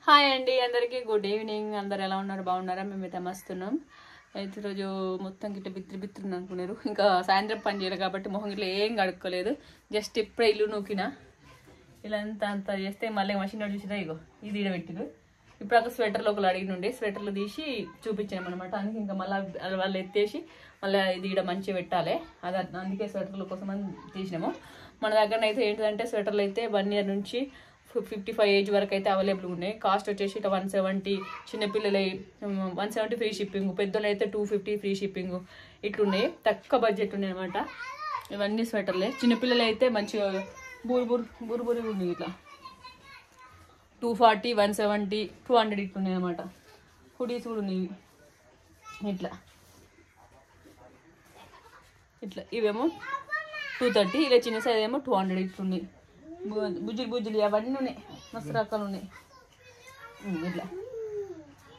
Hi అండి అందరికీ good evening. అందరు ఎలా ఉన్నారు? బాగున్నారా? మేమైతే మస్తున్నాం. అయితే ఈరోజు మొత్తం గిట్ట బిత్తిరి అనుకున్నారు. ఇంకా సాయంత్రం పని చేయాలి కాబట్టి మొహం ఇట్లా ఏం కడుక్కోలేదు. జస్ట్ ఇప్పుడే ఇల్లు నూకినా. ఇలా అంత చేస్తే మళ్ళీ మషిన్ చూసినా ఇగో ఇది ఈడబెట్టిరు. ఇప్పుడు ఒక స్వెటర్లో ఒకరు అడిగినుండి స్వెటర్లు తీసి చూపించాము అనమాట. అందుకే ఇంకా మళ్ళీ వాళ్ళు ఎత్తేసి మళ్ళీ ఇది ఈడ మంచిగా పెట్టాలి. అది అందుకే స్వెటర్ల కోసం అని తీసినాము. మన దగ్గర అయితే ఏంటంటే స్వెటర్లు అయితే 1 year నుంచి 55 ఏజ్ వరకు అయితే అవైలబుల్ ఉన్నాయి. కాస్ట్ వచ్చేసి ఇట్లా 170, చిన్నపిల్లలు 170 ఫ్రీ షిప్పింగ్, పెద్దలు అయితే 250 ఫ్రీ షిప్పింగ్ ఇట్లున్నాయి. తక్కువ బడ్జెట్ ఉన్నాయి అనమాట. ఇవన్నీ స్వెటర్లే. చిన్నపిల్లలు అయితే మంచిగా బురు ఉన్నాయి. ఇట్లా 240, 170, 200 ఇట్లున్నాయి అనమాట. హుడీస్ కూడా ఉన్నాయి ఇట్లా ఇట్లా. ఇవేమో 230, ఇలా చిన్న సైజ్ ఏమో 200 ఇట్లున్నాయి. బుజ్జులు అవన్నీ ఉన్నాయి. మస్తు రకాలు ఉన్నాయి. ఇట్లా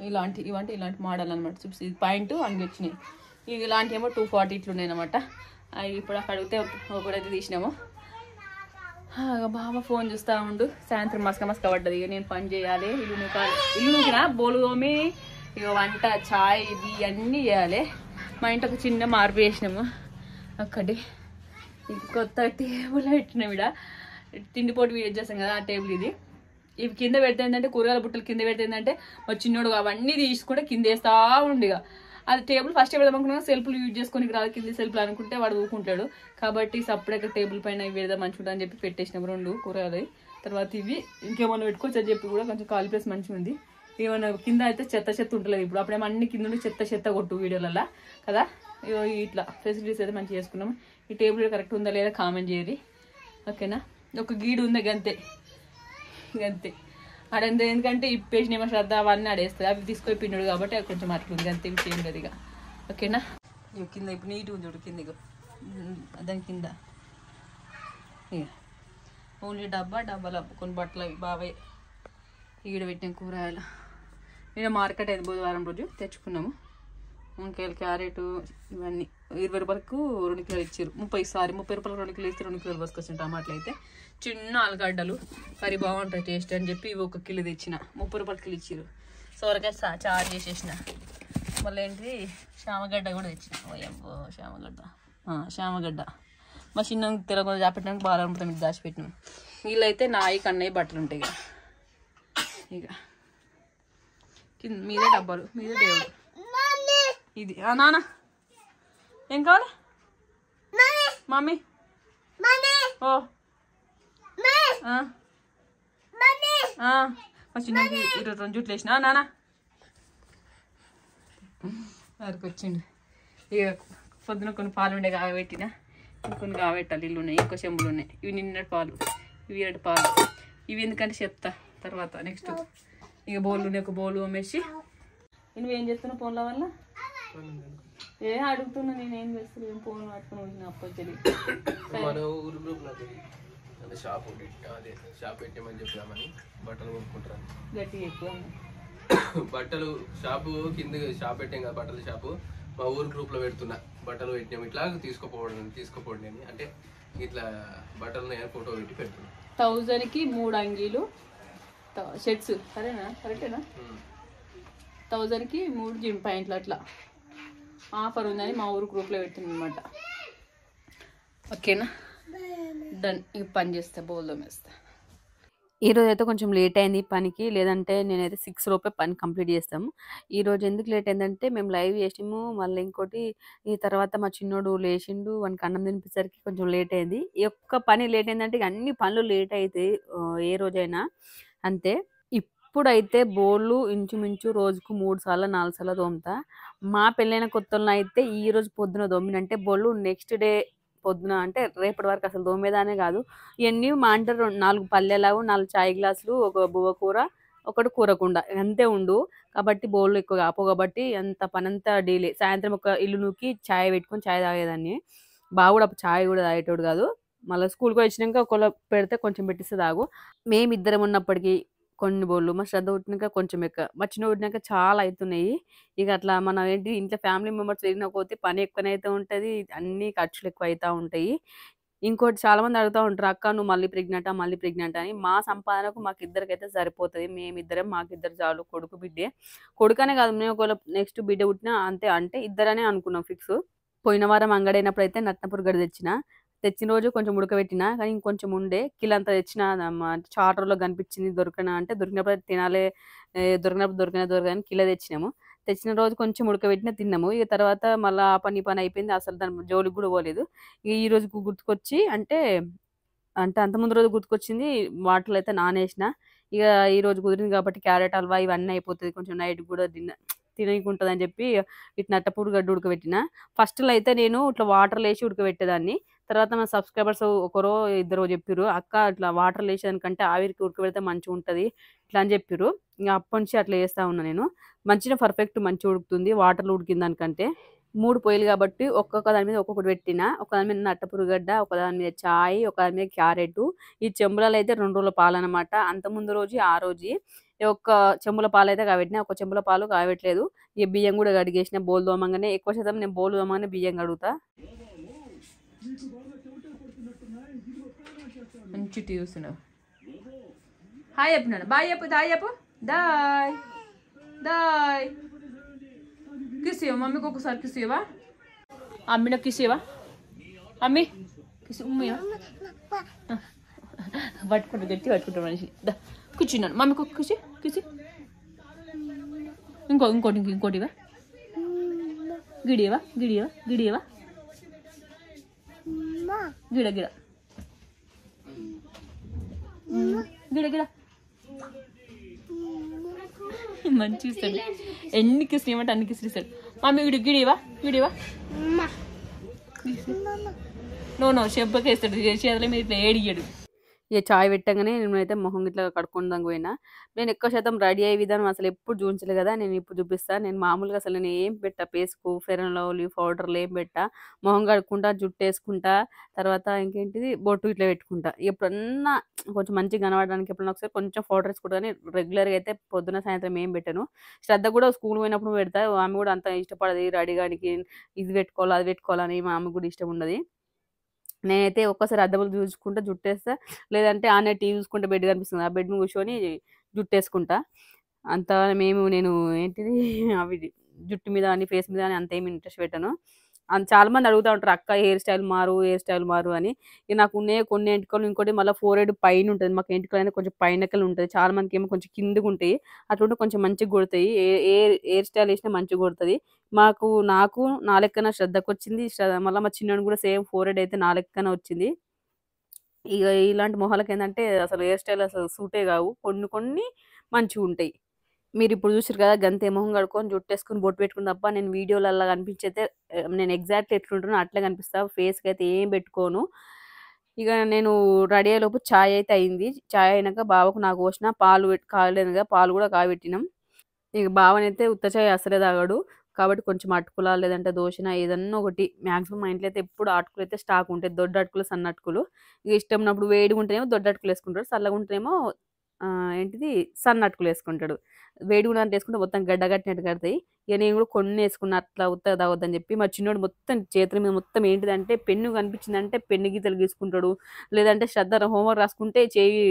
ఇలాంటి మోడల్ అనమాట. చూసి ఇది పాయింట్ అన్ని వచ్చినాయి. ఇవి ఇలాంటి ఏమో 240 ఇట్లున్నాయి అనమాట. అవి ఇప్పుడు అక్కడ అడిగితే ఒకడైతే తీసినాము. బాబా ఫోన్ చూస్తూ ఉండు. సాయంత్రం మస్క పడ్డది. ఇక నేను పని చేయాలి. ఇల్లు నూకినా బోలు తోమి ఇక వంట చాయ్ ఇవి అన్నీ చేయాలి. మా ఇంట్లో ఒక చిన్న మార్పు చేసినాము. అక్కడి కొత్త టేబుల్ పెట్టినాం. ఇక్కడ తిండిపోటు వీడియో చేస్తాం కదా, ఆ టేబుల్ ఇది. ఇవి కింద పెడితే ఏంటంటే కూరగాయల బుట్టలు కింద పెడితే ఏంటంటే మా చిన్నోడు అవన్నీ తీసుకుంటే కింద వేస్తా ఉండిగా. అది టేబుల్ ఫస్ట్ పెడదాం అనుకున్నా సెల్ఫ్లు యూజ్ చేసుకొని రాదు, కింద సెల్ఫ్లు అనుకుంటే వాడు ఊకుంటాడు. కాబట్టి సపరేట్గా టేబుల్ పైన ఇవి పెడదాం మంచిగా అని చెప్పి పెట్టేసినాం 2 కూరగాయలు. తర్వాత ఇవి ఇంకేమన్నా పెట్టుకోవచ్చు అని చెప్పి కూడా కొంచెం ఖాళీ ప్లేస్ మంచిగా ఉంది. ఏమన్నా కింద అయితే చెత్త ఉంటలేదు. ఇప్పుడు అప్పుడేమో అన్ని కింద నుండి చెత్త కొట్టు వీడియోలలో కదా. ఇట్లా ఫెసిలిటీస్ అయితే మంచిగా చేసుకున్నాం. ఈ టేబుల్ కరెక్ట్ ఉందా లేదా కామెంట్ చేయరి, ఓకేనా. ఒక గీడు ఉంది గంతే ఆడంతే. ఎందుకంటే ఇప్పేసినేమో శ్రద్ధ అవన్నీ ఆడేస్తుంది. అవి తీసుకొని పిండుడు కాబట్టి అది కొంచెం అట్లుంది అంతే, విషయం లేదు ఇక, ఓకేనా. ఇక కింద ఇప్పుడు నీట్గా ఉంది చూడు. కింద ఇక దాని కింద ఇక ఓన్లీ డబ్బాలో కొన్ని బట్టలు అవి బాబాయ్ ఈడ పెట్టిన కూరగాయలు. నేను మార్కెట్ అయితే బుధవారం రోజు తెచ్చుకున్నాము. వంకాయలు, క్యారెట్ ఇవన్నీ 20 రూపాయలకు 2 కిలోలు ఇచ్చారు. 30 రూపాయలు 2 కిలో ఇస్తే 2 కిలోలు బసుకొచ్చిన టమాటాలు అయితే. చిన్న ఆలుగడ్డలు కర్రీ బాగుంటుంది టేస్ట్ అని చెప్పి ఇవి 1 కిలో తెచ్చిన. 30 రూపాయల కిలో ఇచ్చారు. సొరకాయ చారు చేసేసిన. మళ్ళీ ఏంటి శామగడ్డ కూడా తెచ్చిన. ఓయబ్బో శామగడ్డ మా చిన్న తెలంగాణ దాపెట్టడానికి బాగా ఉంటుంది. మీకు దాచిపెట్టినాం. వీళ్ళైతే నాయి కన్నయ్య బట్టలు ఉంటాయి ఇక కింద మీదే డబ్బాలు, మీదే దేవుడు. ఇది నాన్న ఏం కావాలి మమ్మీ? ఓ మా చిన్నకి 22 జుట్లు వేసిన నాన్న వారికి వచ్చిండు. ఇక పొద్దున కొన్ని పాలు ఉండే కాగబెట్టిన, కొన్ని కాగబెట్టాలి. ఇల్లు ఉన్నాయి, ఇంకో చెంబులు ఉన్నాయి. ఇవి నిన్నటి పాలు, ఇవి 2 పాలు. ఇవి ఎందుకంటే చెప్తా తర్వాత నెక్స్ట్. ఇక బౌల్ ఉన్నాయి, ఒక బౌల్ అమ్మేసి. నువ్వేం చేస్తున్నావు ఫోన్ల వల్ల? అడుగుతున్నా నేనేం చేస్తున్నాను. ఫోన్ పట్టుకుని వచ్చిన అప్పొచ్చేది. మన ఊరు గ్రూప్ అంటే షాప్ పెట్టామని చెప్తామని బట్టలు కొనుక్కుంటారు. గట్టిగా ఎక్కువ బట్టలు షాపు కింద షాప్ పెట్టాం కదా, బట్టల షాపు మా ఊరు గ్రూప్ లో పెడుతున్నా. బట్టలు పెట్టాము ఇట్లా తీసుకోపోండి అని, అంటే ఇట్లా బట్టలు ఫోటో పెట్టి పెడుతున్నా. 1000కి 3 అంగీలు షర్ట్స్. సరేనా? కరెక్టేనా? 1000కి 3 జిమ్ ప్యాంట్లు అట్లా ఆఫర్ ఉందని మా ఊరు గ్రూప్లో పెట్టింది అనమాట. ఓకేనా, డన్. ఇక పని చేస్తా, బోల్దం వేస్తా. ఈరోజు అయితే కొంచెం లేట్ అయింది పనికి, లేదంటే నేనైతే 6 లోపే పని కంప్లీట్ చేస్తాము. ఈరోజు ఎందుకు లేట్ అయిందంటే మేము లైవ్ చేసాము. మళ్ళీ ఇంకోటి ఈ తర్వాత మా చిన్నోడు లేచిండు, వానికి అన్నం తినిపించేసరికి కొంచెం లేట్ అయింది. ఈ ఒక్క పని లేట్ అయిందంటే ఇక అన్ని పనులు లేట్ అవుతాయి ఏ రోజైనా అంతే. ఇప్పుడైతే బోళ్ళు ఇంచుమించు రోజుకు 3 సార్లు 4 సార్లు తోముతా. మా పెళ్ళైన కొత్తలో అయితే ఈ రోజు పొద్దున తోమినంటే బోళ్ళు నెక్స్ట్ డే పొద్దున అంటే రేపటి వరకు అసలు తోమేదానే కాదు. ఇవన్నీ మా అంటే 4 పల్లెలావు, 4 చాయ్ గ్లాసులు, ఒక బువ్వ కూర, ఒకటి కూరకుండ అంతే ఉండు. కాబట్టి బోళ్ళు ఎక్కువ కాపు కాబట్టి అంత పనంతా డీలే. సాయంత్రం ఒక ఇల్లు నూకి చాయ్ పెట్టుకొని చాయ్ తాగేదాన్ని. బాగుడు అప్పుడు చాయ్ కూడా తాగేటోడు కాదు. మళ్ళీ స్కూల్కి వచ్చినాక ఒకళ్ళు పెడితే కొంచెం పెట్టిస్తే తాగు. మేమిద్దరం ఉన్నప్పటికీ కొన్ని బోళ్ళు, మా శ్రద్ధ పుట్టినాక కొంచెం ఎక్కువ, మా చిన్న పుట్టినాక చాలా అవుతున్నాయి. ఇక అట్లా మనం ఏంటి ఇంట్లో ఫ్యామిలీ మెంబర్స్ పెరిగిన పోతే పని ఎక్కువనైతే ఉంటుంది, అన్ని ఖర్చులు ఎక్కువ అవుతూ ఉంటాయి. ఇంకోటి చాలామంది అడుగుతా ఉంటారు, "అక్క నువ్వు మళ్ళీ ప్రెగ్నెంటా? మళ్ళీ ప్రెగ్నెంటా?" అని. మా సంపాదనకు మాకిద్దరికైతే సరిపోతది. మేమిద్దరం మాకిద్దరు చాలు. కొడుకు, బిడ్డే. కొడుకనే కాదు, మేము ఒకవేళ నెక్స్ట్ బిడ్డ పుట్టినా అంతే. అంటే ఇద్దరనే అనుకున్నాం ఫిక్స్. పోయిన వారం అంగడైనప్పుడైతే నట్నపూర్ గడ్డ తెచ్చిన. తెచ్చిన రోజు కొంచెం ఉడకబెట్టినా. కానీ ఇంకొంచెం ఉండే. కిలో అంత తెచ్చినా. చార్టర్‌లో కనిపించింది దొరకనా అంటే, దొరికినప్పుడు తినాలే, దొరకదని కిలో తెచ్చినాము. తెచ్చిన రోజు కొంచెం ఉడకబెట్టిన తిన్నాము. ఇక తర్వాత మళ్ళా ఆ పని, ఈ పని అయిపోయింది. అసలు దాని జోలికి కూడా పోలేదు. ఇక ఈ రోజు గుర్తుకొచ్చి అంటే అంతకుముందు రోజు గుర్తుకొచ్చింది. వాటర్‌లో అయితే నానేసిన. ఇక ఈరోజు కుదిరింది కాబట్టి క్యారెట్ హల్వా ఇవన్నీ అయిపోతది. కొంచెం నైట్‌కి కూడా తిననీకుంటదని చెప్పి ఇటు నట్టపూడి గడ్డ ఉడకబెట్టిన. ఫస్ట్‌లో అయితే నేను ఇట్లా వాటర్‌లో ఏసి ఉడకబెట్టేదాన్ని. తర్వాత మన సబ్స్క్రైబర్స్ ఒకరో, ఇద్దరో చెప్పిర్రు, "అక్క ఇట్లా వాటర్‌లో ఏసేదానికంటే ఆవిరికి ఉడకబెడితే మంచిగుంటది" ఇట్లా అని చెప్పిర్రు. ఇంక అప్పటినుంచి అట్లా చేస్తా ఉన్నా నేను. మంచిగా పర్ఫెక్ట్ మంచిగా ఉడుకుతుంది వాటర్‌లో ఉడికిన దానికంటే. 3 పొయ్యిలు కాబట్టి ఒక్కొక్క దాని మీద ఒక్కొక్కటి పెట్టిన. ఒక దాని మీద నట్టపురుగడ్డ, ఒక దాని మీద చాయ్, ఒక దాని మీద క్యారెటు. ఈ చెంబులలో అయితే 2 రోజుల పాలనమాట. అంతకుముందు రోజు ఆ రోజుయి. ఒక్క చెంబుల పాలైతే కాబెట్టిన. ఒక చెంబుల పాలు కాబెట్టలేదు. ఈ బియ్యం కూడా కడిగేసిన బోలు తోమంగానే. ఎక్కువ శాతం నేను బోలు తోమంగానే బియ్యం కడుగుతా. మంచి టీ చూస్తున్నావు. హాయ్ చెప్పినాడు. బాయ్ చెప్పు, దాయ్ చెప్పు. దాయ్ దాయ్. కిస్ ఇవ్వ మమ్మీకి ఒకసారి కిస్ ఇవ్వవా? అమ్మిన కిస్ ఇవ్వవా? అమ్మి కిస్ ఉమ్మివా? పట్టుకుంటా, గట్టి పట్టుకుంటా మనిషి. దా కూర్చున్నాను. మమ్మీకి ఒక కిసి కిసి. ఇంకోటి ఇవా? గిడియవా గిడియవా గిడియవా? గిడ గిడ గిడ గిడ. మంచి ఇస్తాడు. ఎన్ని కిసులు ఇవ్వమంటే అన్ని కిసులు ఇస్తాడు. మమ్మీ గిడివా గిడివా? నో చెంపకి వేస్తాడు. చేతుల మీద ఇట్లా ఏడియ్యాడు. ఇక చాయ్ పెట్టగానే నేనైతే మొహం ఇట్లా కడుక్కుందానికి పోయినా. నేను ఎక్కువ శాతం రెడీ అయ్యే విధానం అసలు ఎప్పుడు చూపించలే కదా, నేను ఇప్పుడు చూపిస్తాను. నేను మామూలుగా అసలు నేను ఏం పెట్టా, పేస్కు ఫెయిర్ అండ్ లవ్లీ పౌడర్లు ఏం పెట్టా. మొహం కడుక్కుంటా, జుట్టు వేసుకుంటా, తర్వాత ఇంకేంటిది బొట్టు ఇట్లా పెట్టుకుంటా. ఎప్పుడన్నా కొంచెం మంచిగా కనబడడానికి ఎప్పుడన్నా ఒకసారి కొంచెం పౌడర్ వేసుకుంటా. కానీ రెగ్యులర్గా అయితే పొద్దున సాయంత్రం ఏం పెట్టాను. శ్రద్ధ కూడా స్కూల్ పోయినప్పుడు పెడతా. ఆమె కూడా అంత ఇష్టపడదు రెడీ గానికి, ఇది పెట్టుకోవాలి అది పెట్టుకోవాలని. మా ఆమె కూడా ఇష్టం ఉండదు. నేనైతే ఒక్కోసారి అద్దంలో చూసుకుంటా జుట్టేస్తా. లేదంటే ఆనే టీవీ చూసుకుంటే బెడ్ కనిపిస్తుంది. ఆ బెడ్ మీద కూర్చొని జుట్టేసుకుంటా. అంత నేను ఏంటిది అవి జుట్టు మీద అని, ఫేస్ మీద అని అంతేమి ఇంట్రెస్ట్ పెట్టను. చాలామంది అడుగుతా ఉంటారు, "అక్క హెయిర్ స్టైల్ మారు" అని. ఇక నాకు ఉన్నయే కొన్ని ఎంటికలు. ఇంకోటి మళ్ళీ ఫోర్‌హెడ్ పైన ఉంటది. మాకు ఎంటికలు అనేది కొంచెం పైనకెళ్ళి ఉంటది. చాలా మందికేమో కొంచెం కిందకుంటాయి. అట్లుంటే కొంచెం మంచిగా కొడతాయి. ఏ ఏ హెయిర్ స్టైల్ ఏసినా మంచిగా కొడతది. నాకు నా లెక్కన శ్రద్ధకొచ్చింది. మళ్ళా మా చిన్నోనికి కూడా సేమ్ ఫోర్‌హెడ్ అయితే నా లెక్కనే వచ్చింది. ఇగ ఇలాంటి మొహాలకేందంటే అసలు హెయిర్ స్టైల్ అసలు సూటే కావు. కొన్ని కొన్ని మంచిగుంటాయి. మీరిప్పుడు చూసిర్రు కదా! గంతే మొహం కడుక్కొని, జుట్టేసుకొని, బొట్టు పెట్టుకుని తప్ప నేను వీడియోలల్లా కనిపించైతే నేను ఎగ్జాక్ట్‌లీ ఎట్లుంటానో అట్లే కనిపిస్తా. ఫేస్‌కైతే ఏం పెట్టుకోను. ఇగ నేను రెడీ అయ్యేలోపు చాయ్ అయితే అయింది. చాయ్ అయినాక బావకు నాకు పోసిన. పాలు కాగలేదు కదా! పాలు కూడా కాగబెట్టినాం. ఇక బావనైతే ఉత్త చాయ్ అస్సలే తాగడు. కాబట్టి కొంచెం అటుకుల లేదంటే దోశన ఏదన్నా ఒకటి, మాక్సిమం మా ఇంట్లో అయితే ఎప్పుడు అటుకులైతే స్టాక్ ఉంటాయి. దొడ్డ అటుకులు, సన్న అటుకులు. ఇక ఇష్టం ఉన్నప్పుడు వేడిగుంటేనేమో దొడ్డ అటుకులేసుకుంటాడు. చల్లగుంటేనేమో ఏంటిది సన్న అటుకులేసుకుంటాడు. వేడిగున్నదాంట్లో ఏసుకుంటే మొత్తం గడ్డ కట్టినట్టు కడతాయి. ఇక నేను కూడా కొన్నేసుకున్నా అట్లా ఉత్తగా తాగొద్దని చెప్పి. మా చిన్నోడు మొత్తం చేతుల మీద మొత్తం ఏంటిదంటే పెన్ను కనిపించిందంటే పెన్ను గీతలు గీసుకుంటాడు. లేదంటే శ్రద్ధ హోంవర్క్ రాసుకుంటే చెయ్యి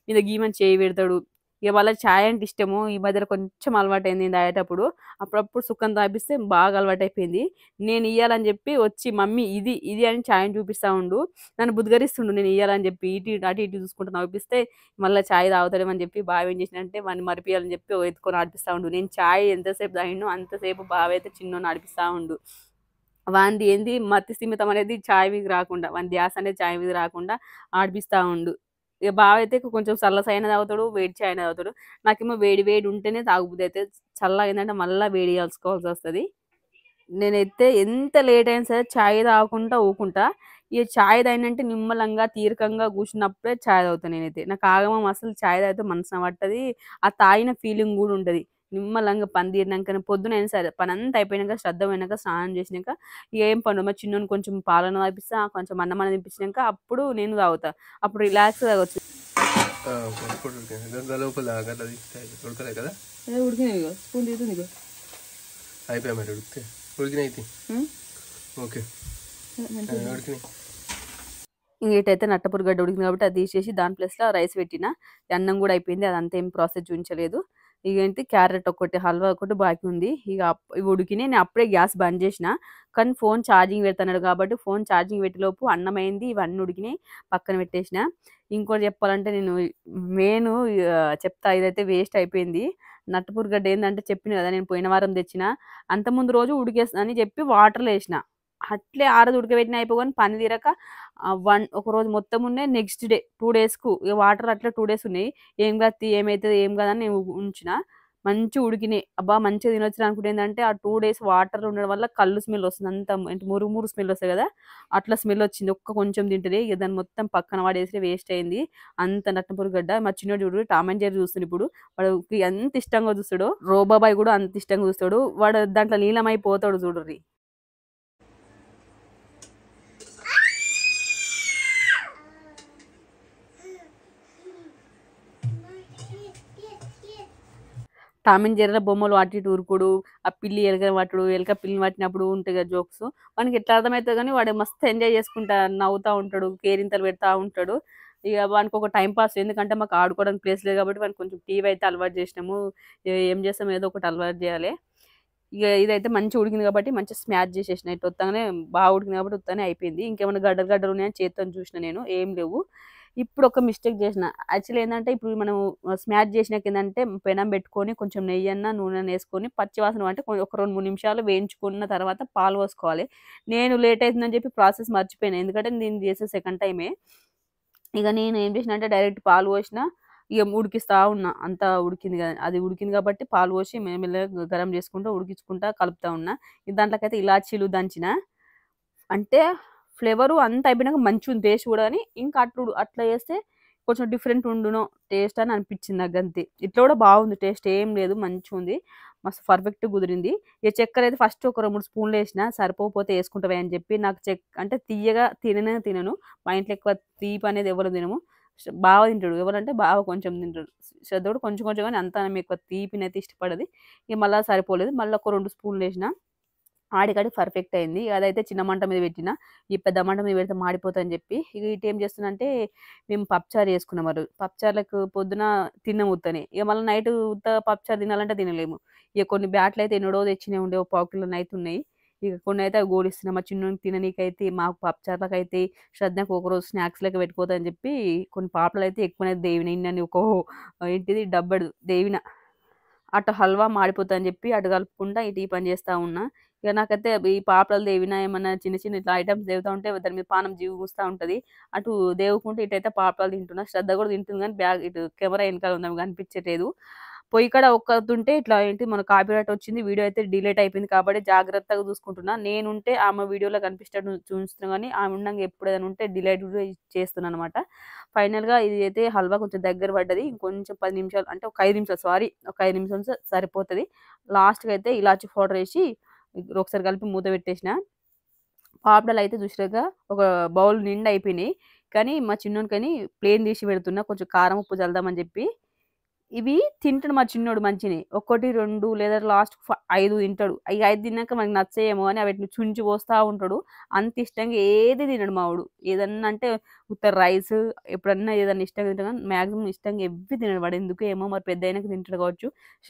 మీద గీయమని చెయ్యి పెడతాడు. ఇక మళ్ళా చాయ్ అంటే ఇష్టము. ఈ మధ్యలో కొంచెం అలవాటయింది నేను తాగేటప్పుడు. అప్పుడప్పుడు సుక్కని తాగిపిస్తే బాగా అలవాటయిపోయింది. నేను ఇయ్యాలని చెప్పి వచ్చి, "మమ్మీ ఇది" అని చాయ్‌ని చూపిస్తా ఉండు. నన్ను బుద్ధిగరిస్తుండు నేను ఇయ్యాలని చెప్పి. అటు ఇటు చూసుకుంటూ నవ్విపిస్తే మళ్ళా చాయ్ తాగుతాడేమని చెప్పి బావ ఏం చేసిండంటే వాడిని మరిపియాలని చెప్పి ఎత్తుకొని ఆడిపిస్తా ఉండు. నేను చాయ్ ఎంతసేపు తాగినో అంతసేపు బావైతే చిన్నోడిని ఆడిపిస్తా ఉండు. వానిది ఏంది మతి స్థిమితం అనేది చాయ్ మీద రాకుండా, వాని ధ్యాస అనేది చాయ్ మీద రాకుండా ఆడిపిస్తా ఉండు. ఇక బావ అయితే కొంచెం చల్ల చాయ్ తాగుతాడు, వేడి చాయ్ తాగుతాడు. నాకేమో వేడి వేడి ఉంటేనే తాగబుద్ధి అయితది. చల్లగయిందంటే మళ్ళా వేడి చేసుకోవాల్సొస్తది. నేనైతే ఎంత లేట్ అయినా సరే చాయ్ తాగకుండా ఊకుంటా. ఇగ చాయ్ తాగినంటే నిమ్మలంగా, తీరికంగా కూర్చున్నప్పుడే చాయ్ తాగుతా నేనైతే. నాకు ఆగమం అసలు చాయ్ తాగితే మనసున పట్టది. ఆ తాగిన ఫీలింగ్ గూడా ఉంటది. నిమ్మలంగా పని తీరినంకనే పొద్దునైనా సరే పనంతా అయిపోయినంక, శ్రద్ధ పోయినంక, స్నానం చేసినంక ఏం పనుండదు. మా చిన్నోనికి కొంచెం పాలన తాగిపిస్తా, కొంచెం అన్నం తినిపించినంక అప్పుడు నేను తాగుతా. అప్పుడు రిలాక్స్‌గా తాగొచ్చు. ఇప్పుడు గంగ లోపల గంట తీస్తే ఉడకలే కదా, ఉడికినాయి ఇగో. స్పూన్ తీస్తుంది ఇగో. అయిపోయా మరి ఉడికితే ఉడికినాయి. ఓకే ఉడికినాయి. ఇటైతే నట్టపురి గడ్డ ఉడికింది కాబట్టి అది తీసేసి దాని ప్లేస్‌లో రైస్ పెట్టిన. అన్నం గూడా అయిపోయింది. అదంతా ఏం ప్రాసెస్ చూయించలేదు. ఇగ ఏంటి క్యారెట్ ఒకటి, హల్వా ఒకటి బాకీ ఉంది. ఇగ ఇవి ఉడికినయి. నేను అప్పుడే గ్యాస్ బంద్ చేసిన. కానీ ఫోను ఛార్జింగ్ పెడతన్నాడు కాబట్టి ఫోను ఛార్జింగ్ పెట్టేలోపు అన్నమయింది. ఇవన్నీ ఉడికినయి. పక్కన పెట్టేసిన. ఇంకోటి చెప్పాలంటే నేను మెయిను చెప్తా ఇదైతే వేస్ట్ అయిపోయింది. నట్టపురి గడ్డ ఏందంటే చెప్పిన గదా! నేను పోయిన వారం తెచ్చిన. అంతకుముందు రోజు ఉడికేస్తదని చెప్పి వాటర్‌లో ఏసిన. అట్లే ఆ రోజు ఉడకబెట్టిన అయిపోగాని పని తీరక ఒకరోజు మొత్తం ఉన్నాయి. నెక్స్ట్ డే 2 డేస్‌కు ఇగ వాటర్ అట్లా 2 డేస్ ఉన్నాయి. ఏం కాదు తీ ఏమైతది ఏం కాదని నేను ఉంచిన. మంచిగా ఉడికినాయి. అబ్బా! మంచిగా తినొచ్చురా అనుకుంటే ఏందంటే ఆ 2 డేస్ వాటర్‌లో ఉండడం వల్ల కల్లు స్మెల్ వస్తుంది. అంతా ఏంటి మురుగు మురుగు స్మెల్ వస్తది కదా! అట్లా స్మెల్ వచ్చింది. కొంచెం తింటేనే ఇగ దాన్ని మొత్తం పక్కన పడేసి వేస్ట్ అయింది. అంత నట్టపురి గడ్డ. మా చిన్నోడు చూడు టామ్ అండ్ జెర్రీ చూస్తుండు ఇప్పుడు. వాడికి ఎంత ఇష్టంగా చూస్తాడో. రోబాబాయ్ కూడా అంత ఇష్టంగా చూస్తాడు. వాడు దాంట్లో లీలమైపోతాడు చూడుర్రి. టామ్ అండ్ జెర్రీల బొమ్మలు అటు ఇటు ఉరుకుడు, ఆ పిల్లి ఎలుకని పట్టుడు, ఎలుక పిల్లిని పట్టినప్పుడు ఉంటాయి కదా జోక్స్. వానికి ఎట్లా అర్థమైతది గానీ వాడు మస్తు ఎంజాయ్ చేసుకుంటా నవ్వుతా ఉంటాడు. కేరింతలు పెడతా ఉంటాడు. ఇగ వానికి ఒక టైమ్ పాస్. ఎందుకంటే మాకు ఆడుకోవడానికి ప్లేస్ లేదు కాబట్టి వానికి కొంచెం టీవీ అయితే అలవాటు చేసినాము. ఏం చేస్తాం ఏదో ఒకటి అలవాటు చేయాలి. ఇగ ఇదైతే మంచిగా ఉడికింది కాబట్టి మంచిగా స్మాష్ చేసేసిన. ఇట్లా ఉత్తంగానే బాగా ఉడికింది కాబట్టి ఉత్తగానే అయిపోయింది. ఇంకేమైనా గడ్డలు గడ్డలు ఉన్నాయని చేత్తోని చూసిన నేను. ఏం లేవు. ఇప్పుడు ఒక మిస్టేక్ చేసిన. యాక్చువల్లీ ఏందంటే ఇప్పుడు మనం స్మాష్ చేసినాక ఏందంటే పెనం పెట్టుకొని కొంచెం నెయ్యన్నా, నూనెన్నా ఏసుకొని పచ్చి వాసన అంటే ఒక 2, 3 నిమిషాలు వేయించుకున్న తర్వాత పాలు పోసుకోవాలి. నేను లేట్ అయితుందని చెప్పి ప్రాసెస్ మర్చిపోయినా. ఎందుకంటే నేను చేసే సెకండ్ టైమే. ఇగ నేను ఏం చేసినా అంటే డైరెక్ట్ పాలు పోసిన. ఇగ ఉడికిస్తా ఉన్నా. అంతా ఉడికింది కదా! అది ఉడికింది కాబట్టి పాలు పోసి మెల్లమెల్లగా గరం చేసుకుంటూ ఉడికించుకుంటా కలుపుతా ఉన్నా. దాంట్లోకైతే ఇలాచీలు దంచిన. అంటే ఫ్లేవరు అంతా అయిపోయినాక మంచిగుంది టేస్ట్ కూడా గాని, ఇంకా అట్లా చేస్తే కొంచెం డిఫరెంట్ ఉండును టేస్ట్ అని అనిపించింది నాకంతే. ఇట్లా కూడా బాగుంది టేస్ట్ ఏం లేదు మంచిగుంది. మస్తు పర్ఫెక్ట్‌గా కుదిరింది. ఇగ చక్కెర అయితే ఫస్ట్ ఒక 2, 3 స్పూన్‌లు ఏసిన. సరిపోకపోతే ఏసుకుంటావే అని చెప్పి నాకు అంటే తియ్యగా తిననే తినను. మా ఇంట్లో ఎక్కువ తీపి అనేది ఎవరు తినము. బావ తింటాడు. ఎవరంటే బావ కొంచెం తింటాడు. శ్రద్ధ కూడా కొంచెం కొంచెం గాని అంత ఆమె ఎక్కువ తీపినైతే ఇష్టపడది. ఇగ మళ్ళా సరిపోలేదు. మళ్ళా ఒక 2 స్పూన్‌లు ఏసిన. ఆడికాడికి పర్ఫెక్ట్ అయింది. అదైతే చిన్న మంట మీద పెట్టిన. ఈ పెద్ద మంట మీద పెడితే మాడిపోతదని చెప్పి, ఇగ ఇటేం చేస్తున్నా అంటే మేము పప్పుచారు చేసుకున్నాం ఆ రోజు. పప్పుచారులకు పొద్దున తిన్నాం ఉత్తనే. ఇగ మళ్ళీ నైట్ ఉత్త పప్పుచారు తినాలంటే తినలేము. ఇగ కొన్ని బ్యాట్‌లయితే ఎన్నడో తెచ్చినయి ఉండే. ఒక పావు కిలోనైతే ఉన్నాయి. ఇగ కొన్నయితే అవి గోలిస్తున్నా. మా చిన్నోనికి తిననీకైతే, మాకు పప్పుచార్లకైతే, శ్రద్ధకి ఒకరోజు స్నాక్స్ లెక్క పెట్టుకోవద్దని చెప్పి కొన్ని పాపడాలయితే ఎక్కువనే దేవిన. ఇన్నన్ని ఏంటిది డబ్బడు దేవిన. అటు హల్వా మాడిపోతదని జెప్పి అటు కలుపుకుంటా ఇటు ఈ పని చేస్తా ఉన్నా. ఇగ నాకైతే ఈ పాపడాలు దేవినా ఏమన్నా చిన్న చిన్న ఇట్లా ఐటెమ్స్ దేవుతా ఉంటే దాని మీద పానం జీగుస్తా ఉంటది. అటు దేవుకుంటూ ఇటైతే పాపడాలు తింటున్నా. శ్రద్ధ కూడా తింటుంది గానీ ఇటు కెమెరా ఎనకాల ఉంది. ఆమెకు కనిపించట్లేదు. పొయ్యి కాడ ఒక్కతుంటే ఇట్లా ఏంటి మన కాపీరైట్ వచ్చింది. వీడియో అయితే డిలీట్ అయిపోయింది కాబట్టి జాగ్రత్తగా చూసుకుంటున్నా. నేనుంటే ఆమె వీడియోలో కనిపించేటట్టు చూస్తున్నా గానీ ఆమె ఉండంగా ఎప్పుడు ఏదైనా ఉంటే డిలీట్ కూడా చేస్తున్నాననమాట. ఫైనల్‌గా ఇది అయితే హల్వా కొంచెం దగ్గర పడ్డది. ఇంకొంచెం 10 నిమిషాలు అంటే ఒక 5 నిమిషాలు ఒక 5 నిమిషాలు సరిపోతది. లాస్ట్‌కైతే ఇలాచి పౌడర్ ఏసి ఒకసారి కలిపి మూత పెట్టేసిన. పాపడాలయితే చూసినాక ఒక బౌల్ నిండా అయిపోయినాయి. కానీ మా చిన్నోనికని ప్లేన్ తీసి పెడుతున్నా. కొంచెం కారం, ఉప్పు చల్లుదామని చెప్పి. ఇవి తింటాడు మా చిన్నోడు మంచినే. 1, 2 లేదా లాస్ట్‌కి 5 తింటాడు. ఇగ 5 తిన్నాక మనకు నచ్చయేమో అని అవిటిని చుంచి పోస్తా ఉంటాడు. అంత ఇష్టంగా ఏది తినడు మా వోడు. ఏదన్నా అంటే ఉత్త రైస్ ఎప్పుడన్నా ఏదన్నా ఇష్టంగా తింటాడు గానీ మాక్సిమం ఇష్టంగా ఎవ్వి తినడు వాడు. ఎందుకో ఏమో మరి పెద్దయినంక తింటాడు కావచ్చు.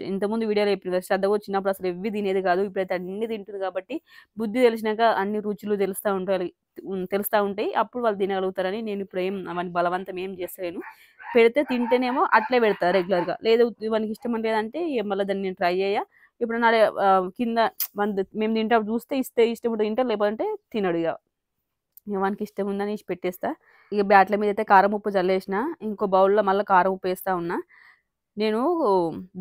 ఇంతకుముందు వీడియోలో చెప్పిన కదా! శ్రద్ధ కూడా చిన్నప్పుడు అసలు ఎవ్వి తినేది కాదు. ఇప్పుడైతే అన్నీ తింటుంది కాబట్టి బుద్ధి తెలిసినాక అన్ని రుచులు తెలుస్తా ఉంటాయి. అప్పుడు వాళ్ళు తినగలుగుతారని నేను ఇప్పుడు వాడిని బలవంతం ఏం చేస్తలేను. పెడితే తింటేనేమో అట్లే పెడతా రెగ్యులర్‌గా. లేదు వానికి ఇష్టం లేదంటే ఇగ మళ్ళా దాన్ని నేను ట్రై చేయ. ఎప్పుడన్నా కింద మేము తింటప్పుడు చూస్తే ఇస్తే ఇష్టముంటే తింటాడు. లేకపోతే తినడు ఇగ. వానికి ఇష్టం ఉందని ఇడిచి పెట్టేస్తా. ఇగ బ్యాట్ల మీదయితే కారం, ఉప్పు జల్లేసిన. ఇంకో బౌల్‌లో మళ్ళా కారం, ఉప్పు ఏస్తా ఉన్నా. నేను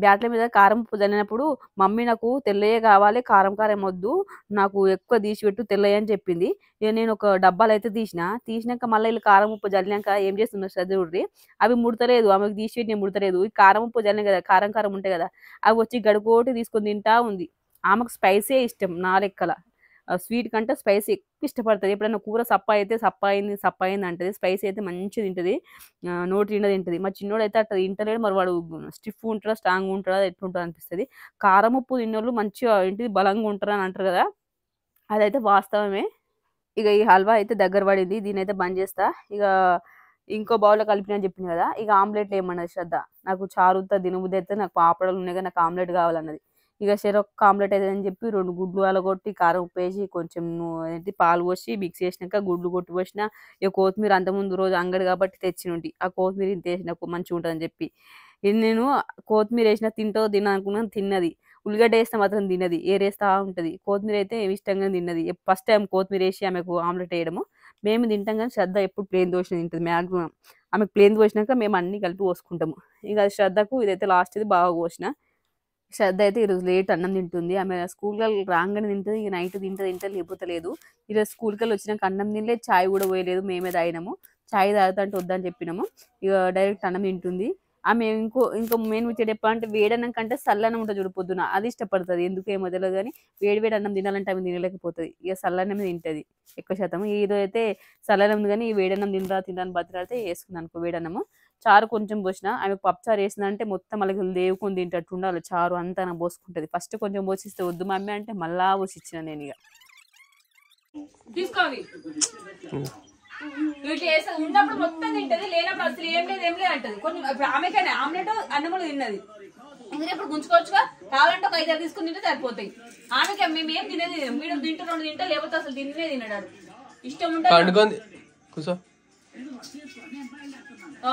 బ్యాట్ల మీద కారం, ఉప్పు జల్లినప్పుడు మమ్మీ నాకు తెల్లయే కావాలి. కారం కారం వద్దు. నాకు ఎక్కువ తీసి పెట్టు తెల్లయి అని చెప్పింది. ఇగ నేను ఒక డబ్బాలయితే తీసిన. తీసినాక మళ్ళా ఈళ్ళు కారం, ఉప్పు జల్లినాక ఏం చేస్తుందో శ్రద్ధ చూడుర్రి. అవి ముడతలేదు. ఆమెకు తీసి పెట్టినయి ముడతలేదు. ఈ కారం, ఉప్పు జల్లిన కదా! కారం కారం ఉంటాయి కదా! అవి వచ్చి గడుకోటి తీసుకొని తింటా ఉంది. ఆమెకు స్పైసే ఇష్టం నా లెక్కల. స్వీట్ కంటే స్పైసీ ఎక్కువ ఇష్టపడతది. ఎప్పుడైనా కూర సప్పయితే సప్పయింది అంటది. స్పైసీ అయితే మంచిగా తింటది. నోటి నిండా తింటది. మా చిన్నోడైతే అట్లా తింటలేడు. మరి వాడు స్టిఫ్‌గా ఉంటాడా? స్ట్రాంగ్‌గా ఉంటాడా? ఎట్లుంటదో అనిపిస్తది. కారం, ఉప్పు తిన్నోళ్ళు మంచిగా ఏంటిది బలంగా ఉంటారని అంటారు కదా! అదైతే వాస్తవమే. ఇక ఈ హల్వా అయితే దగ్గర పడింది. దీనైతే బంద్ చేస్తా. ఇక ఇంకో బౌల్‌లో కలిపిన అని చెప్పింది కదా! ఇక ఆమ్లెట్‌లు ఏయమన్నది శ్రద్ధ. నాకు చారుతో తినబుద్ధి అయితే నాకు పాపడాలు ఉన్నాయి కదా! నాకు ఆమ్లెట్ కావాలన్నది. ఇక చెరొక్క ఆమ్లెట్ అయితదని చెప్పి 2 గుడ్లు పగలగొట్టి కారం ఉప్పేసి కొంచెం ఏంటి పాలు పోసి మిక్స్ చేసినాక గుడ్లు కొట్టి పోసిన. ఇక కొత్తిమీర అంతకుముందు రోజు అంగడి కాబట్టి తెచ్చినుంటి. ఆ కొత్తిమీర ఇంత ఏసిన మంచిగుంటదని చెప్పి. ఇది నేను కొత్తిమీర ఏసినా తింటదో తినదో అనుకున్నాను తిన్నది. ఉల్లిగడ్డ ఏస్తే మాత్రం తినది. ఏరేస్తా ఉంటది. కొత్తిమీర అయితే ఇష్టంగానే తిన్నది. ఫస్ట్ టైమ్ కొత్తిమీర ఏసి ఆమెకు ఆమ్లెట్ ఏయడము. మేము తింటాం గానీ శ్రద్ధ ఎప్పుడు ప్లెయిన్ దోసనే తింటది మాక్సిమం. ఆమెకు ప్లెయిన్ పోసినాక మేము అన్నీ కలిపి పోసుకుంటాము. ఇక శ్రద్ధకు ఇదైతే లాస్ట్‌ది బాగా పోసిన. శ్రద్ధ అయితే ఈరోజు లేట్ అన్నం తింటుంది. ఆమె స్కూల్‌కెళ్ళి రాంగానే తింటది. ఇక నైట్ తింటది లేకపోతే లేదు. ఈరోజు స్కూల్‌కెళ్ళి వచ్చినాక అన్నం తినలేదు. చాయ్ కూడా పోయలేదు. మేమే తాగినాము. చాయ్ తాగుతా అంటే వద్దని చెప్పినాము. ఇక డైరెక్ట్ అన్నం తింటుంది. ఆమె ఇంకో మెయిన్ ముచ్చట చెప్పాలంటే వేడన్నం కంటే సల్లన్నం ఉంటది చూడు పొద్దున అది ఇష్టపడతది. ఎందుకో ఏమో తెలవదు గానీ వేడి వేడి అన్నం తినాలంటే ఆమె తినలేకపోతది. ఇక సల్లన్నమే తింటది ఎక్కువ శాతం. ఈరోజైతే సల్లన్నం ఉంది గానీ వేడన్నం తినరా అని బతిలాడితే ఏసుకుందనుకో వేడన్నము. చారు కొంచెం పోసిన. ఆమెకు పప్పుచారు ఏసిందంటే మొత్తం అలాగ దేవుకొని తింటట్టు ఉండాలి చారు అంతా పోసుకుంటది. ఫస్ట్ కొంచెం పోసిస్తే వద్దు మమ్మీ అంటే మళ్ళా పోసిచ్చిన నేనిగ. తీసుకోవాలి వీటి వేస్తే ఉన్నప్పుడు మొత్తం తింటది, లేనప్పుడు అసలు ఏం లేదు అంటది. కొన్ని ఇప్పుడు ఆమెకైనా ఆమ్లెట్ అన్నములు తిన్నది. ఇంకా ఇప్పుడు గుంజుకోవచ్చుగా, కావాలంటే ఒక 5 తీసుకుని తింటే సరిపోతాయి. ఆమెకి మేమేం తినేది వీడు తింటూ 2 తింటా, లేకపోతే అసలు తిన్నాడు. ఇష్టం ఉంటుంది కూర్చో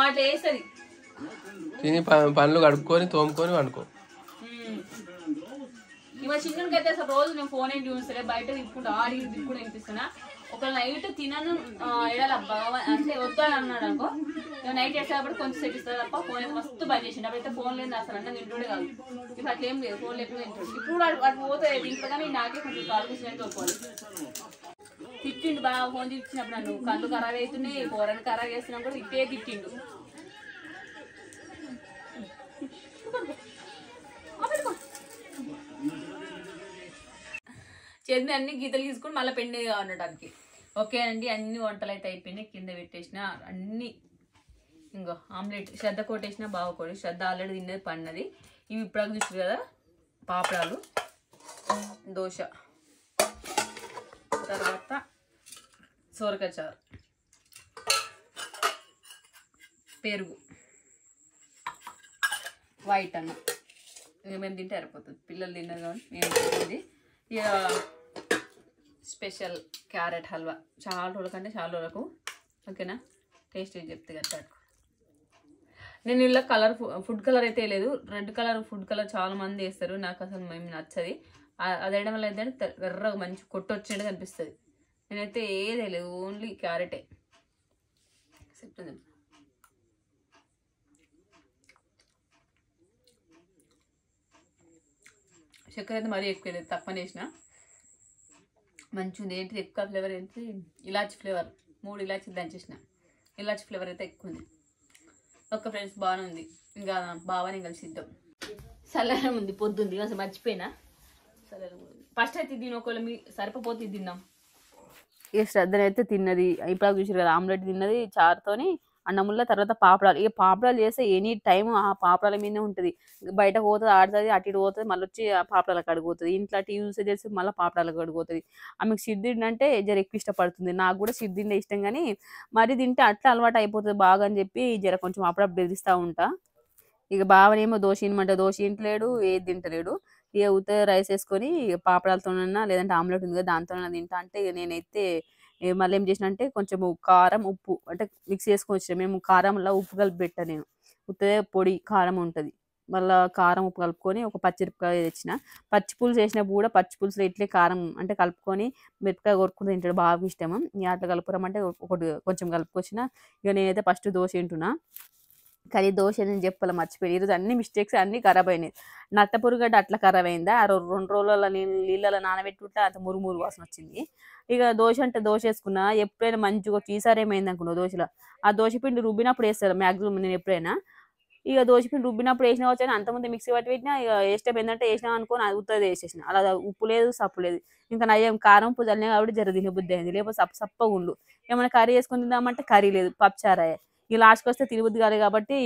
అట్లా వేస్తుంది. తిని పనులు కడుక్కొని తోముకొని వండుకో. ఇవ చిన్నకి అయితే అసలు రోజు నేను ఫోన్ ఏంటి చూస్తలే, బయట తిప్పుకుంటా ఆడి తిప్పుడు వినిపిస్తున్నా. ఒక నైట్ తినను ఎడాలి అబ్బా అంటే వద్దు అని అన్నాడు అనుకో, నైట్ వేసేటప్పుడు కొంచెం సేపు ఇస్తుంది తప్ప ఫోన్ అయితే మస్తు బంద్ చేసిండు. అప్పుడైతే ఫోన్ లేదు అసలు అన్న తింటుండే కాదు. ఇప్పుడు అట్లా ఏం లేదు, ఫోన్ లేకుండా తింటాడు. ఇప్పుడు అటు పోతే ఇంట్లో కానీ నాకే కొంచెం కాలు కూర్చున్నట్టు తోడుకోవాలి. తిట్టిండు బాగా ఫోన్ తిట్టినప్పుడు నన్ను, కళ్ళు ఖరాబ్ అవుతున్నాయి, కూరని ఖరాబ్ చేస్తున్నా కూడా ఇట్టే తిట్టిండు. చేతిని అన్ని గీతలు తీసుకుని మళ్ళీ పెండే అనడానికి. ఓకే అండి, అన్ని వంటలు అయితే అయిపోయినాయి. కింద పెట్టేసిన అన్ని. ఇంకో ఆమ్లెట్ శ్రద్ధ కొట్టేసిన బాగా కొట్టి, శ్రద్ధ ఆల్రెడీ తిన్నది పన్నది. ఇవి ఇప్పుడు చూస్తారు కదా పాపడాలు, దోశ, తర్వాత సోరకాయ చారు, పెరుగు, వైట్ అన్నం. ఇక మేము తింటే సరిపోతుంది, పిల్లలు తిన్నారు కాబట్టి మేము తింటుంది. ఇక స్పెషల్ క్యారెట్ హల్వా చాలా రోజుల కంటే చాలా రోజులకు. ఓకేనా, టేస్ట్ చెప్తే కదా. నేను ఇలా కలర్ ఫుడ్ కలర్ అయితే లేదు, రెడ్ కలర్ ఫుడ్ కలర్ చాలా మంది వేస్తారు, నాకు అసలు మేము నచ్చది. అది వేయడం వల్ల ఏంటంటే ఎర్రగా మంచి కొట్టు వచ్చినట్టు కనిపిస్తుంది. నేనైతే ఏదే లేదు, ఓన్లీ క్యారెటే. చెప్తుంది చక్కెర అయితే మరీ ఎక్కువ లేదు, తక్కువ వేసిన. మంచిగా ఉంది. ఏంటి ఎక్కువ ఫ్లేవర్ ఏంటి, ఇలాచి ఫ్లేవర్. 3 ఇలాచీలు దంచేసిన, ఇలాచి ఫ్లేవర్ అయితే ఎక్కువ ఉంది. ఒక్క ఫ్రెండ్స్ బాగానే ఉంది. ఇంకా బాగానే కలిసి ఇద్దాం. సల్లరం ఉంది, పొద్దుంది అసలు మర్చిపోయినా. సల్లరం ఫస్ట్ అయితే దీని ఒకవేళ మీ సరిపోతే తిందాం. ఇక శ్రద్ధనైతే తిన్నది. ఇప్పుడు చూసారు కదా ఆమ్లెట్ తిన్నది చారుతోని అన్నముల్ల. తర్వాత పాపడాలు. ఇక పాపడాలు చేస్తే ఎనీ టైం ఆ పాపడాల మీదనే ఉంటుంది. బయటకు పోతుంది, ఆడుతుంది, అటు ఇటు పోతుంది, మళ్ళీ వచ్చి ఆ పాపడాలకు అడిగిపోతుంది. ఇంట్లో టీవీ యూస్ చేసి మళ్ళీ పాపడాలకు అడిగిపోతుంది. ఆమెకు సిద్ధిండి అంటే జర ఎక్కువ ఇష్టపడుతుంది. నాకు కూడా సిద్ధిండే ఇష్టం కానీ మరి తింటే అట్లా అలవాటు అయిపోతుంది బాగా అని చెప్పి జర కొంచెం అప్పుడప్పుడు బెదిరిస్తూ ఉంటా. ఇక బావనేమో దోశ ఇనమంటే దోశ తింటలేడు, ఏది తింటలేడు. ఇక ఉత్త రైస్ వేసుకొని పాపడాలతోనన్నా లేదంటే ఆమ్లెట్ ఉంది కదా దాంతోనన్నా తింటా అంటే, ఇక నేనైతే మళ్ళీ ఏం చేసిన అంటే కొంచెం కారం ఉప్పు అంటే మిక్స్ చేసుకొని వచ్చిన. మేము కారంలో ఉప్పు కలిపి పెట్టా నేను, ఉత్తే పొడి కారం ఉంటుంది. మళ్ళీ కారం ఉప్పు కలుపుకొని ఒక పచ్చిమిరపకాయ తెచ్చిన. పచ్చి పులుసు వేసినప్పుడు కూడా పచ్చి పులుసులో ఇట్లే కారం అంటే కలుపుకొని మిరపకాయ కొరుకుని తింటాడు, బాగా ఇష్టము. ఇక అట్లా కలుపురమంటే ఒకటి కొంచెం కలుపుకొచ్చిన. ఇక నేనైతే ఫస్ట్ దోశ తింటున్నా. కానీ దోశ నేను చెప్పాలి మర్చిపోయి, ఈరోజు అన్ని మిస్టేక్స్ అన్నీ ఖరాబ్ అయినాయి. నట్టపురుగడ్డ అట్లా ఖరాబ్ అయిందా, 2 రోజుల నీళ్ళలో నానబెట్టుకుంటే అంత మురుమురు వాసన వచ్చింది. ఇక దోశ అంటే దోశ వేసుకున్నా. ఎప్పుడైనా మంచిగా ఈసారి ఏమైంది అనుకున్నా దోశలో, ఆ దోశ పిండి రుబ్బినప్పుడు వేస్తారు మ్యాక్సిమం నేను ఎప్పుడైనా. ఇక దోశ పిండి రుబ్బినప్పుడు వేసినా వచ్చాను, అంతకుముందు మిక్సీ పట్టి పెట్టినా. ఇక వేస్తే ఏంటంటే వేసినా అనుకోని అది ఉత్తది వేసేసిన. అలా ఉప్పు లేదు సప్పు లేదు. ఇంకా నయ్యం కారం ఉప్పు చల్లినా కాబట్టి జర తినబుద్ధి అయింది, లేకపోతే సప్పగా ఉండు. ఏమైనా కర్రీ వేసుకొని తిందామంటే కర్రీ లేదు, పప్పుచారాయే. ఇక లాస్ట్కి వస్తే తినబుద్ధి కాలేదు కాబట్టి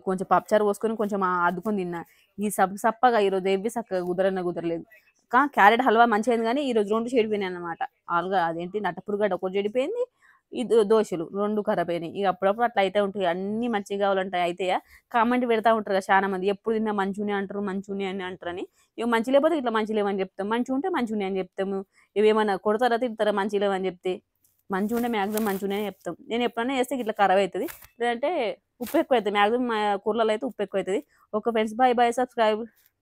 కొంచెం పప్పుచారు పోసుకొని కొంచెం అద్దుకొని తిన్నా. ఈ సప్పగా ఈరోజు ఏవి చక్కగా కుదరలేదు. క్యారెట్ హల్వా మంచిగయింది గానీ, ఈరోజు 2 చెడిపోయినాయన్నమాట. అదేంటి నట్టపురుగడ్డ ఒకటి చెడిపోయింది. ఈ దోసలు 2 ఖరాబయినాయి. ఇగ అప్పుడప్పుడు అట్లా అయితా ఉంటాయి. అన్నీ మంచిగా కావాలంటే అయితాయా? కామెంట్ పెడతా ఉంటారు కదా చాలా మంది. ఎప్పుడు తిన్నా మంచిగున్నాయి అంటారు, మంచిగున్నాయి అని అంటారని. ఇగ మంచిగా లేకపోతే ఇట్లా మంచిగా లేవని చెప్తాం. మంచిగుంటే మంచిగున్నాయి అని చెప్తాము. ఇవేమన్నా కొడతారా, తిడతారా మంచిగా లేవని చెప్తే? మంచిగుంటే మాక్సిమం మంచిగున్నాయని చెప్తాం. నేను ఎప్పుడన్నా చేస్తే ఇట్లా ఖరాబ్ అయితది. లేదంటే ఉప్పు ఎక్కువైతది. మాక్సిమం మా కూరలలో అయితే ఉప్పు ఎక్కువైతది. Okay friends, bye bye. Subscribe.